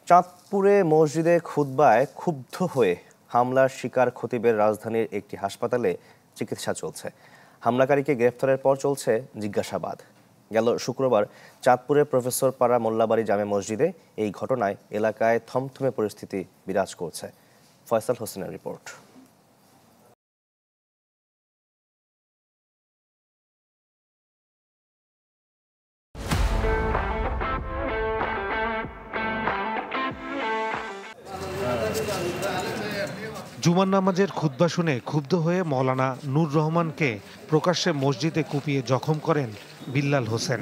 চাঁদপুরে মসজিদে খুতবায় ক্ষুব্ধ হয়ে হামলার শিকার খতিবের রাজধানীর একটি হাসপাতালে চিকিৎসা চলছে। হামলাকারীকে গ্রেফতারের পর চলছে জিজ্ঞাসাবাদ। গেল শুক্রবার চাঁদপুরের প্রফেসর পাড়া মোল্লাবাড়ি জামে মসজিদে এই ঘটনায় এলাকায় থমথমে পরিস্থিতি বিরাজ করছে। ফয়সাল হোসেনের রিপোর্ট। জুমার নামাজের খুতবা শুনে ক্ষুব্ধ হয়ে মৌলানা নূর রহমানকে প্রকাশ্যে মসজিদে কুপিয়ে জখম করেন বিল্লাল হোসেন।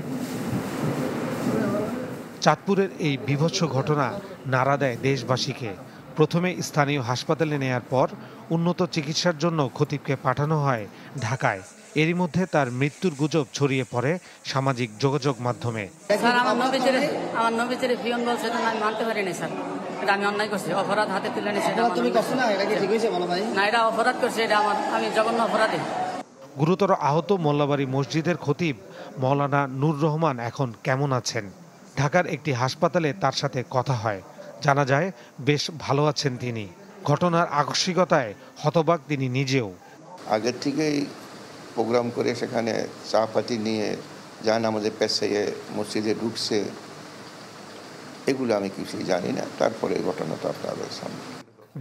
চাঁদপুরের এই বীভৎস ঘটনা নাড়া দেয় দেশবাসীকে। প্রথমে স্থানীয় হাসপাতালে নেয়ার পর উন্নত চিকিৎসার জন্য খতিবকে পাঠানো হয় ঢাকায়। এরই মধ্যে তার মৃত্যুর গুজব ছড়িয়ে পড়ে সামাজিক যোগাযোগ মাধ্যমে। আমার নবীজির পিয়ন বলছে না, আমি মানতে পারিনি স্যার, এটা আমি অন্যায় করছি, অপরাধ হাতে তুলে নিয়েছি। তুমি করছো না, এটা কি ঠিক হয়েছে বলো ভাই? না, এটা অপরাধ করছে, এটা আমি জঘন্য অপরাধী। গুরুতর আহত মোল্লাবাড়ি মসজিদের খতিব মৌলানা নূর রহমান এখন কেমন আছেন? ঢাকার একটি হাসপাতালে তার সাথে কথা হয়। জানা যায় বেশ ভালো আছেন তিনি। ঘটনার আকস্মিকতায় হতবাক তিনি নিজেও। আগের থেকেই প্রোগ্রাম করে সেখানে চা পাতি নিয়ে যান আমাদের পেশায় মসজিদে ঢুকছে, এগুলো আমি কিছুই জানি না। তারপরে ঘটনা তো আপনাদের সামনে।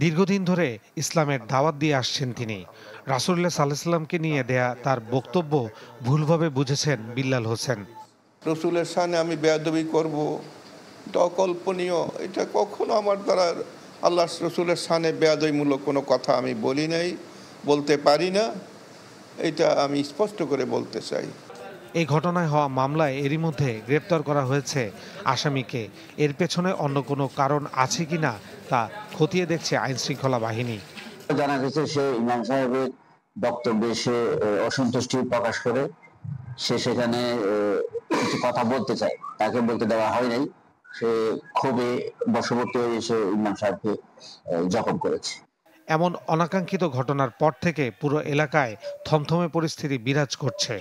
দীর্ঘদিন ধরে ইসলামের দাওয়াত দিয়ে আসছেন তিনি। রাসূলুল্লাহ সাল্লাল্লাহু আলাইহি ওয়াসাল্লামকে নিয়ে দেয়া তার বক্তব্য ভুলভাবে বুঝেছেন বিল্লাল হোসেন। রসুলের সামনে আমি বেয়াদবি করব, এটা অকল্পনীয়। এটা কখনো আমার দ্বারা আল্লাহ রসুলের সামনে বেয়াদবিমূলক কোনো কথা আমি বলি নাই, বলতে পারি না। এটা আমি স্পষ্ট করে বলতে চাই। এই ঘটনায় হওয়া মামলায় এরই মধ্যে গ্রেপ্তার করা হয়েছে আসামিকে। এর পেছনে অন্য কোনো কারণ আছে কিনা তা খতিয়ে দেখছে আইন শৃঙ্খলা বাহিনী। জানা গেছে সে ইমাম সাহেবের বক্তব্যে সে অসন্তুষ্টি প্রকাশ করে সে সেখানে কিছু কথা বলতে চায়, তাকে বলতে দেওয়া হয় নাই। সে ক্ষোভে বশবর্তী হয়ে এসে ইমাম সাহেবকে জখম করেছে। এমন অনাকাঙ্ক্ষিত ঘটনার পর থেকে পুরো এলাকায় থমথমে পরিস্থিতি বিরাজ করছে।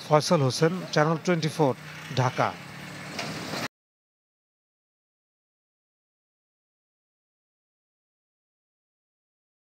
ফয়সাল হোসেন, চ্যানেল 24, ঢাকা।